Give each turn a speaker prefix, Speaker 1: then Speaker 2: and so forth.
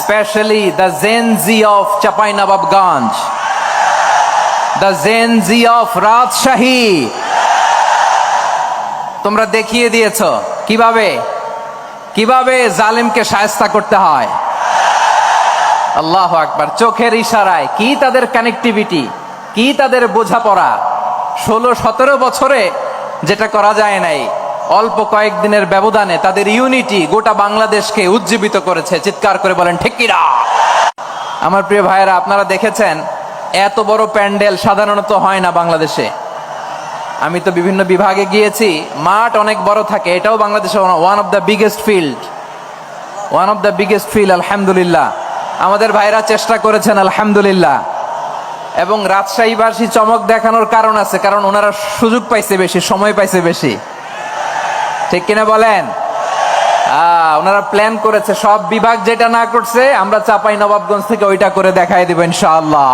Speaker 1: especially the Gen Z of Chapainababganj, the Gen Z of Rajshahi. তোমরা দেখিয়ে দিয়েছো কিভাবে কিভাবে জালিমকে শায়েস্তা করতে হয়। আল্লাহু আকবার। চোখের ইশারায় কি তাদের কানেক্টিভিটি, কি তাদের বোঝাপড়া। 16-17 বছরে যেটা করা যায় নাই, অল্প কয়েকদিনের ব্যবধানে তাদের ইউনিটি গোটা বাংলাদেশকে উজ্জীবিত করেছে। চিৎকার করে বলেন ঠিক কিনা? আমার প্রিয় ভাইয়েরা, আপনারা দেখেছেন এত বড় প্যান্ডেল সাধারণত হয় না বাংলাদেশে। আমি তো বিভিন্ন বিভাগে গিয়েছি, মাঠ অনেক বড় থাকে। এটাও বাংলাদেশে one of the biggest field. আলহামদুলিল্লাহ, আমাদের ভাইরা চেষ্টা করেছেন আলহামদুলিল্লাহ। এবং রাজশাহীবাসী চমক দেখানোর কারণ আছে, কারণ ওনারা সুযোগ পাইছে বেশি, সময় পাইছে বেশি। ঠিক কিনা বলেন? ওনারা প্ল্যান করেছে, সব বিভাগ যেটা না করছে আমরা চাঁপাইনবাবগঞ্জ থেকে ওইটা করে দেখাই দেব ইনশাআল্লাহ।